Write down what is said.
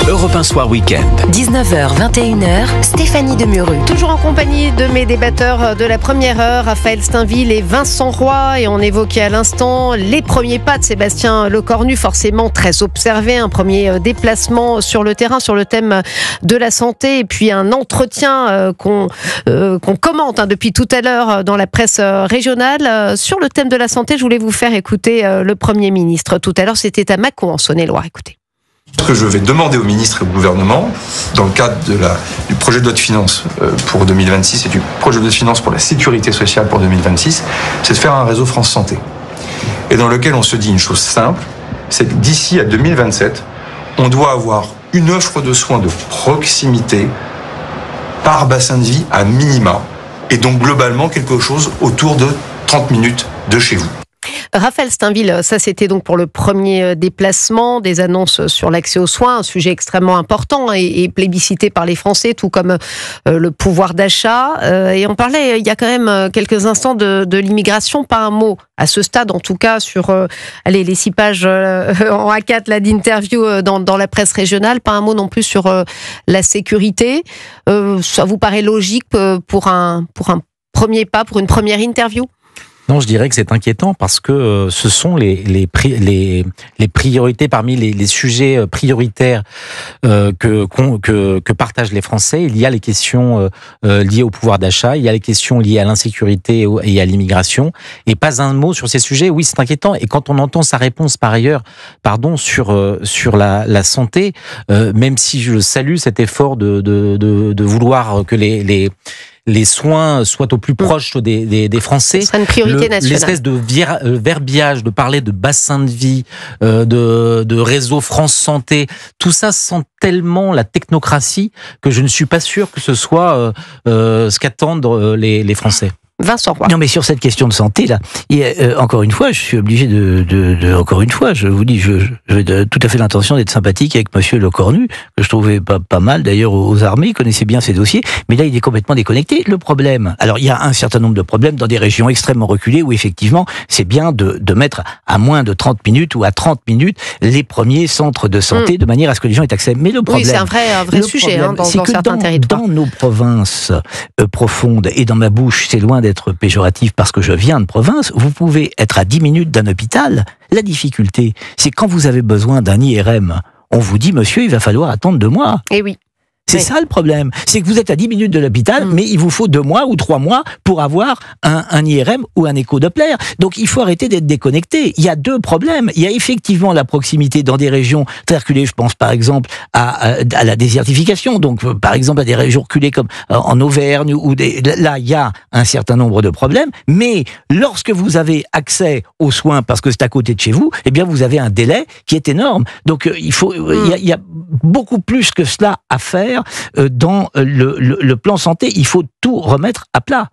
Europe 1 Soir Week-end. 19h-21h, Stéphanie Demureux. Toujours en compagnie de mes débatteurs de la première heure, Raphaël Steinville et Vincent Roy. Et on évoquait à l'instant les premiers pas de Sébastien Lecornu, forcément très observé. Un premier déplacement sur le terrain sur le thème de la santé. Et puis un entretien qu'on commente depuis tout à l'heure dans la presse régionale. Sur le thème de la santé, je voulais vous faire écouter le Premier ministre. Tout à l'heure, c'était à Mâcon, en Saône-et-Loire. Écoutez. Ce que je vais demander au ministre et au gouvernement, dans le cadre du projet de loi de finances pour 2026 et du projet de loi de finances pour la sécurité sociale pour 2026, c'est de faire un réseau France Santé. Et dans lequel on se dit une chose simple, c'est que d'ici à 2027, on doit avoir une offre de soins de proximité par bassin de vie à minima. Et donc globalement quelque chose autour de 30 minutes de chez vous. Raphaël Steinville, ça c'était donc pour le premier déplacement, des annonces sur l'accès aux soins, un sujet extrêmement important et plébiscité par les Français, tout comme le pouvoir d'achat. Et on parlait il y a quand même quelques instants de l'immigration, pas un mot à ce stade en tout cas sur les 6 pages en A4 là, d'interview dans la presse régionale, pas un mot non plus sur la sécurité. Ça vous paraît logique pour un premier pas, pour une première interview ? Non, je dirais que c'est inquiétant parce que ce sont les priorités parmi les sujets prioritaires que partagent les Français. Il y a les questions liées au pouvoir d'achat, il y a les questions liées à l'insécurité et à l'immigration, et pas un mot sur ces sujets. Oui, c'est inquiétant. Et quand on entend sa réponse par ailleurs, sur la santé, même si je salue cet effort de vouloir que les soins soient au plus proche des Français. Ce serait une priorité nationale. L'espèce de verbiage, de parler de bassin de vie, de réseau France Santé, tout ça sent tellement la technocratie que je ne suis pas sûr que ce soit ce qu'attendent les Français. Vincent Roy. Non, mais sur cette question de santé, là, encore une fois, je suis obligé encore une fois, je vous dis, j'ai tout à fait l'intention d'être sympathique avec Monsieur Lecornu, que je trouvais pas mal, d'ailleurs, aux armées, il connaissait bien ses dossiers, mais là, il est complètement déconnecté. Le problème, alors, il y a un certain nombre de problèmes dans des régions extrêmement reculées où, effectivement, c'est bien de mettre à moins de 30 minutes ou à 30 minutes les premiers centres de santé de manière à ce que les gens aient accès. Mais le problème. Oui, c'est un vrai sujet, dans certains territoires. Dans nos provinces profondes, et dans ma bouche, c'est loin d'être péjoratif parce que je viens de province, vous pouvez être à 10 minutes d'un hôpital. La difficulté, c'est quand vous avez besoin d'un IRM, on vous dit, monsieur, il va falloir attendre 2 mois. Eh oui. C'est ça le problème. C'est que vous êtes à 10 minutes de l'hôpital, mais il vous faut 2 mois ou 3 mois pour avoir un IRM ou un écho-doppler. Donc il faut arrêter d'être déconnecté. Il y a 2 problèmes. Il y a effectivement la proximité dans des régions très reculées. Je pense par exemple à la désertification. Donc par exemple à des régions reculées comme en Auvergne, là il y a un certain nombre de problèmes. Mais lorsque vous avez accès aux soins parce que c'est à côté de chez vous, eh bien vous avez un délai qui est énorme. Donc il y a beaucoup plus que cela à faire dans le plan santé. Il faut tout remettre à plat.